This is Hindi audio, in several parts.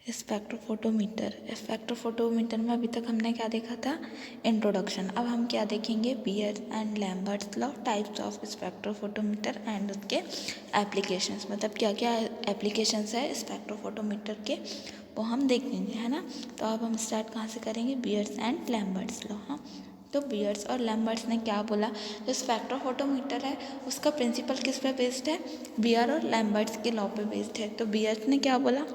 स्पेक्ट्रोफोटोमीटर। स्पेक्ट्रोफोटोमीटर में अभी तक हमने क्या देखा था, इंट्रोडक्शन। अब हम क्या देखेंगे, Beer and Lambert's law, types of spectrophotometer and उसके एप्लीकेशंस, मतलब क्या क्या एप्लीकेशंस है स्पेक्ट्रोफोटोमीटर के, वो हम देखेंगे, है ना। तो अब हम स्टार्ट कहाँ से करेंगे, बियर्स एंड लैम्बर्ट्स लॉ। हाँ, तो बियर्स और लैम्बर्ट्स ने क्या बोला, जो स्पेक्ट्रोफोटोमीटर है उसका प्रिंसिपल किस पे बेस्ड है, बियर और लैम्बर्ट्स के लॉ पे बेस्ड है। तो बियर्स ने क्या बोला,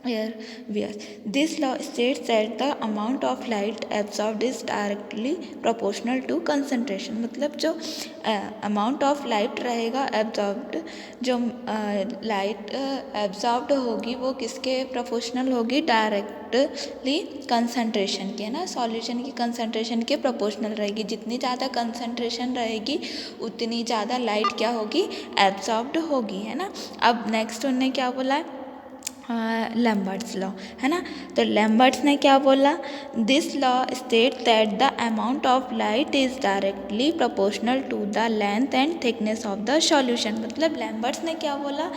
where this law states that the amount of light absorbed is directly proportional to concentration, मतलब जो अमाउंट ऑफ लाइट रहेगा एब्जॉर्ब्ड, जो लाइट एब्जॉर्ब्ड होगी वो किसके प्रोपोर्शनल होगी, डायरेक्टली कंसंट्रेशन के, ना, सॉल्यूशन की कंसंट्रेशन के प्रोपोर्शनल रहेगी। जितनी ज़्यादा कंसंट्रेशन रहेगी उतनी ज़्यादा लाइट क्या होगी, एब्जॉर्ब्ड होगी, है ना। अब नेक्स्ट उन्होंने क्या बोला है, लैम्बर्ट्स लॉ, है ना। तो लैम्बर्ट्स ने क्या बोला, this law state that the amount of light is directly proportional to the length and thickness of the solution. मतलब लैम्बर्ट्स ने क्या बोला,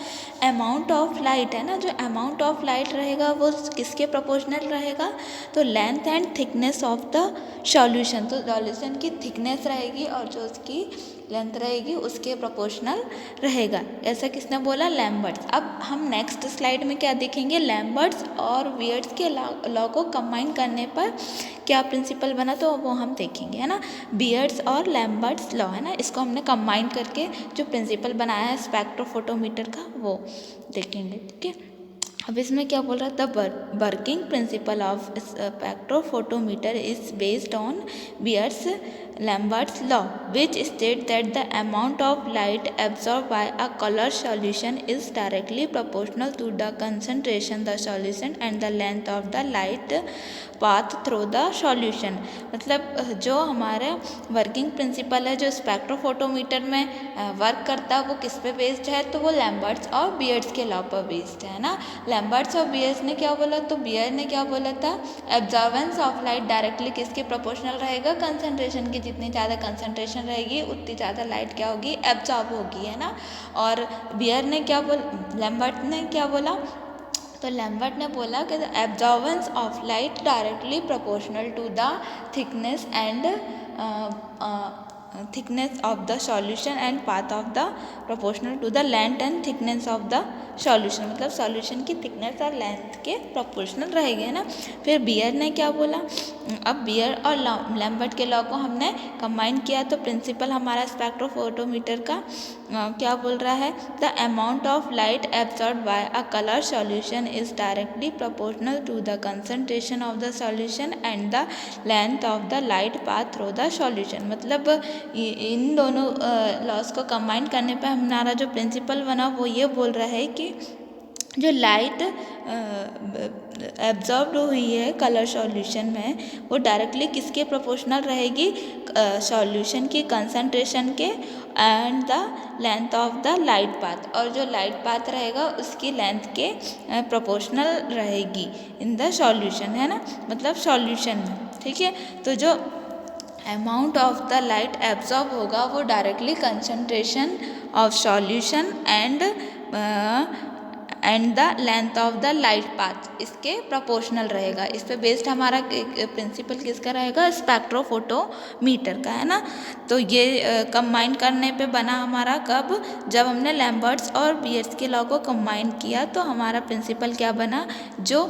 अमाउंट ऑफ लाइट, है ना, जो अमाउंट ऑफ लाइट रहेगा वो किसके प्रोपोर्शनल रहेगा, तो length and thickness of the solution. तो सॉल्यूशन की थिकनेस रहेगी और जो उसकी लेंथ रहेगी उसके प्रोपोर्शनल रहेगा। ऐसा किसने बोला, लैम्बर्ट्स। अब हम नेक्स्ट स्लाइड में क्या देखेंगे, लैम्बर्ट्स और वियर्ट्स के लॉ को कंबाइन करने पर क्या प्रिंसिपल बना, तो वो हम देखेंगे, है ना। बियर्ट्स और लैम्बर्ट्स लॉ, है ना, इसको हमने कंबाइन करके जो प्रिंसिपल बनाया है स्पेक्ट्रोफोटोमीटर का वो देखेंगे, ठीक है। अब इसमें क्या बोल रहा है, the working principle of spectrophotometer is based on Beer's Lambert's law which state that the amount of light absorbed by a color solution is directly proportional to the concentration the solution and the length of the light path through the solution। मतलब जो हमारे वर्किंग प्रिंसिपल है जो स्पेक्ट्रोफोटोमीटर में वर्क करता है वो किस पे बेस्ड है, तो वो लैम्बर्ट्स और बियर्स के लॉ पर बेस्ड है ना। लैम्बर्ट्स और बियर्स ने क्या बोला, तो बियर ने क्या बोला था, एब्जॉर्बेंस ऑफ लाइट डायरेक्टली किसके प्रोपोर्शनल रहेगा, कंसंट्रेशन की। जितनी ज़्यादा कंसंट्रेशन रहेगी उतनी ज़्यादा लाइट क्या होगी, एब्जॉर्ब होगी, है ना। और बियर ने क्या लैम्बर्ट ने क्या बोला, तो लैम्बर्ट ने बोला कि the absorbance of light directly proportional to the thickness and thickness of the solution and path of the proportional to the length and thickness of the solution, मतलब सॉल्यूशन की थिकनेस और लेंथ के प्रोपोर्शनल रहेंगे, ना। फिर बियर ने क्या बोला, अब बियर और लैम्बर्ट के लॉ को हमने कंबाइन किया तो प्रिंसिपल हमारा स्पेक्ट्रोफोटोमीटर का क्या बोल रहा है, the amount of light absorb by a colour solution is directly proportional to the concentration of the solution and the length of the light path through the solution. मतलब इन दोनों लॉस को कंबाइन करने पर हमारा जो प्रिंसिपल बना वो ये बोल रहा है कि जो लाइट एब्जॉर्ब्ड हुई है कलर सॉल्यूशन में वो डायरेक्टली किसके प्रोपोर्शनल रहेगी, सॉल्यूशन की कंसंट्रेशन के and the length of the light path, और जो लाइट पाथ रहेगा उसकी लेंथ के प्रोपोर्शनल रहेगी इन द सॉल्यूशन, है ना, मतलब सॉल्यूशन में, ठीक है। तो जो amount of the light absorb होगा वो directly concentration of solution and the length of the light path इसके प्रोपोर्शनल रहेगा। इस पे बेस्ड हमारा प्रिंसिपल किसका रहेगा, स्पेक्ट्रोफोटोमीटर का, है ना। तो ये कंबाइन करने पे बना हमारा कब, जब हमने लैम्बर्ट्स और बियर्स के लॉ को कंबाइन किया तो हमारा प्रिंसिपल क्या बना, जो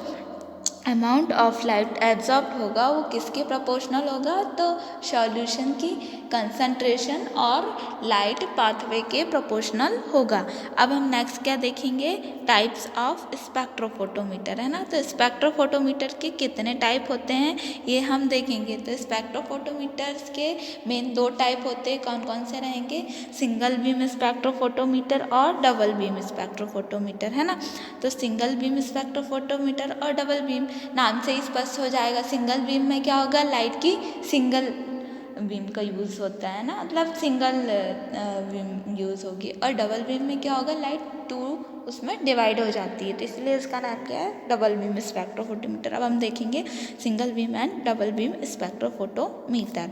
अमाउंट ऑफ लाइट एब्जॉर्ब होगा वो किसके प्रोपोर्शनल होगा, तो सॉल्यूशन की कंसंट्रेशन और लाइट पाथवे के प्रोपोर्शनल होगा। अब हम नेक्स्ट क्या देखेंगे, टाइप्स ऑफ स्पेक्ट्रोफोटोमीटर, है ना। तो स्पेक्ट्रोफोटोमीटर के कितने टाइप होते हैं ये हम देखेंगे। तो स्पेक्ट्रोफोटोमीटर्स के मेन दो टाइप होते हैं, कौन कौन से रहेंगे, सिंगल बीम स्पेक्ट्रोफोटोमीटर और डबल बीम स्पेक्ट्रोफोटोमीटर, है ना। तो सिंगल बीम स्पेक्ट्रोफोटोमीटर और डबल बीम नाम से ही स्पष्ट हो जाएगा। सिंगल बीम में क्या होगा, लाइट की सिंगल बीम का यूज़ होता है ना, मतलब सिंगल बीम यूज़ होगी, और डबल बीम में क्या होगा, लाइट टू उसमें डिवाइड हो जाती है, तो इसलिए इसका नाम क्या है, डबल बीम स्पेक्ट्रोफोटोमीटर। अब हम देखेंगे single beam and double beam spectrophotometer.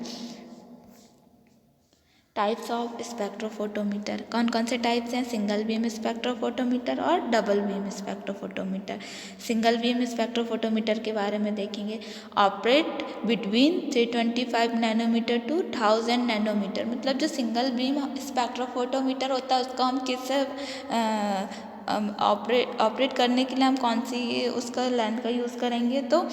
Types of spectrophotometer, कौन कौन से टाइप्स हैं? सिंगल बीम स्पेक्ट्रोफोटोमीटर और double beam spectrophotometer. Single beam spectrophotometer के बारे में देखेंगे। Operate between 325 nanometre to 1000 nanometre, मतलब जो सिंगल बीम स्पेक्ट्रोफोटोमीटर होता है उसको हम किस ऑपरेट करने के लिए हम कौन सी उसका लेंथ का यूज़ करेंगे? तो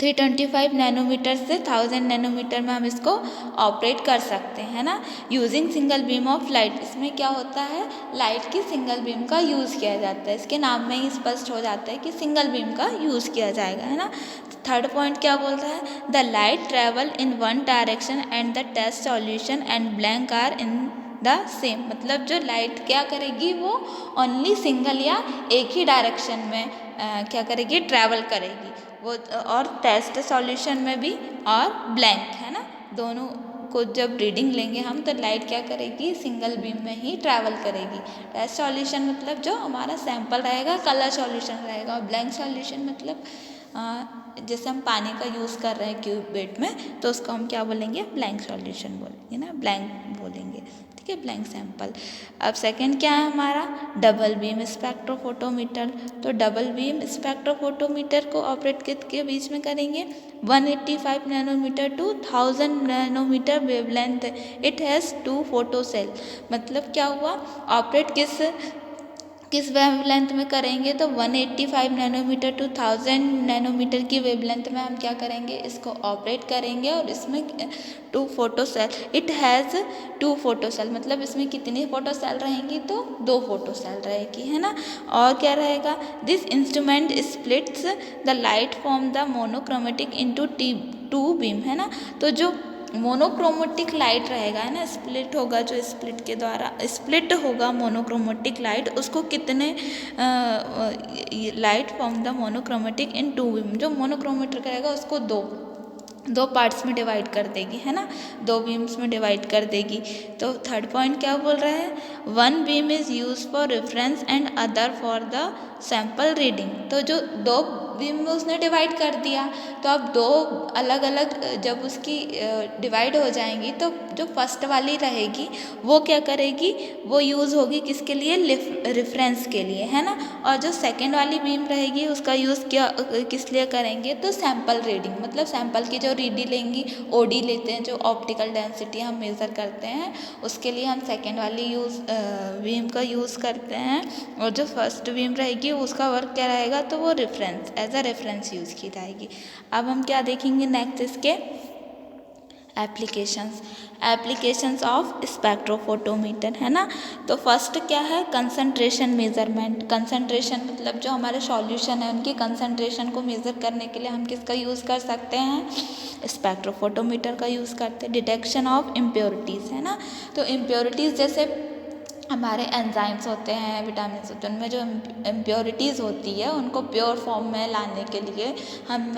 325 नैनोमीटर से 1000 नैनोमीटर में हम इसको ऑपरेट कर सकते हैं ना, using single beam of light. इसमें क्या होता है? लाइट की सिंगल बीम का यूज़ किया जाता है। इसके नाम में ही स्पष्ट हो जाता है कि सिंगल बीम का यूज़ किया जाएगा, है ना। थर्ड पॉइंट क्या बोल रहा है? The light travel in one direction and the test solution and blank are in the same, मतलब जो लाइट क्या करेगी वो ओनली सिंगल या एक ही डायरेक्शन में क्या करेगी? ट्रैवल करेगी वो, और टेस्ट सॉल्यूशन में भी और ब्लैंक, है ना। दोनों को जब रीडिंग लेंगे हम तो लाइट क्या करेगी? सिंगल बीम में ही ट्रैवल करेगी। टेस्ट सॉल्यूशन मतलब जो हमारा सैंपल रहेगा कलर सॉल्यूशन रहेगा, और ब्लैंक सॉल्यूशन मतलब जैसे हम पानी का यूज़ कर रहे हैं क्यूबेट में तो उसको हम क्या बोलेंगे? ब्लैंक सॉल्यूशन बोलेंगे ना, ब्लैंक बोलेंगे, ठीक है, ब्लैंक सैंपल। अब सेकंड क्या है हमारा? Double beam spectrophotometer. तो डबल बीम स्पेक्ट्रोफोटोमीटर को ऑपरेट के बीच में करेंगे 185 nanometre to 1000 nanometre wavelength. It has 2 photo cell, मतलब क्या हुआ? ऑपरेट किस वेवलेंथ में करेंगे? तो 185 नैनोमीटर टू 1000 नैनोमीटर की वेवलेंथ में हम क्या करेंगे? इसको ऑपरेट करेंगे, और इसमें 2 photo cell, it has 2 photo cell, मतलब इसमें कितनी फोटो सेल रहेंगी? तो 2 फोटो सेल रहेगी, है ना। और क्या रहेगा? This instrument splits the light from the monochromatic into 2 beam, है ना। तो जो मोनोक्रोमेटिक लाइट रहेगा, है ना, स्प्लिट होगा, जो स्प्लिट के द्वारा स्प्लिट होगा मोनोक्रोमेटिक लाइट, उसको कितने light from the monochromatic in 2 beam, जो मोनोक्रोमेटिक रहेगा उसको दो पार्ट्स में डिवाइड कर देगी, है ना, 2 बीम्स में डिवाइड कर देगी। तो थर्ड पॉइंट क्या बोल रहा है? 1 beam is use for reference and other for the sample reading. तो जो 2 बीम में उसने डिवाइड कर दिया, तो अब 2 अलग अलग जब उसकी डिवाइड हो जाएंगी तो जो फर्स्ट वाली रहेगी वो क्या करेगी? वो यूज़ होगी किसके लिए? रेफरेंस के लिए, है ना। और जो सेकेंड वाली बीम रहेगी उसका यूज़ क्या किस लिए करेंगे? तो सैंपल रीडिंग, मतलब सैंपल की जो रीडिंग लेंगी, ओडी लेते हैं, जो ऑप्टिकल डेंसिटी हम मेज़र करते हैं, उसके लिए हम सेकेंड वाली बीम का यूज़ करते हैं। और जो फर्स्ट बीम रहेगी उसका वर्क क्या रहेगा? तो वो reference, as a reference use की जाएगी। अब हम क्या देखेंगे नेक्स्ट? इसके एप्लीकेशंस ऑफ स्पेक्ट्रोफोटोमीटर, है ना। तो फर्स्ट क्या है? Concentration measurement. कंसंट्रेशन मतलब जो हमारे सॉल्यूशन है उनकी कंसंट्रेशन को मेज़र करने के लिए हम किसका यूज़ कर सकते हैं? स्पेक्ट्रोफोटोमीटर का यूज़ करते हैं। डिटेक्शन ऑफ इम्प्योरिटीज़, है ना। तो इम्प्योरिटीज़ जैसे हमारे एंजाइम्स होते हैं, विटामिन्स होते हैं, उनमें जो इम्प्योरिटीज़ होती है उनको प्योर फॉर्म में लाने के लिए हम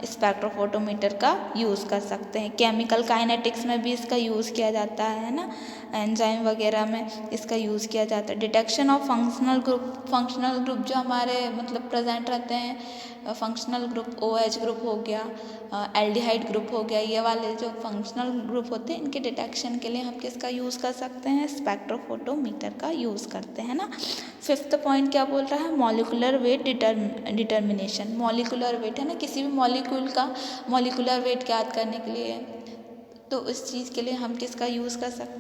स्पेक्ट्रोफोटोमीटर का यूज़ कर सकते हैं। केमिकल काइनेटिक्स में भी इसका यूज़ किया जाता है ना, एंजाइम वगैरह में इसका यूज़ किया जाता है। डिटेक्शन ऑफ फंक्शनल ग्रुप जो हमारे मतलब प्रेजेंट रहते हैं, फंक्शनल ग्रुप OH ग्रुप हो गया, एल्डिहाइड ग्रुप हो गया, ये वाले जो फंक्शनल ग्रुप होते हैं इनके डिटेक्शन के लिए हम किसका यूज़ कर सकते हैं? स्पेक्ट्रोफोटोमीटर का यूज़ करते हैं ना। फिफ्थ पॉइंट क्या बोल रहा है? Molecular weight determination. Molecular weight, है ना, किसी भी मॉलिक्यूल का मॉलिक्यूलर वेट ज्ञात करने के लिए, तो इस चीज़ के लिए हम किसका यूज़ कर सकते हैं?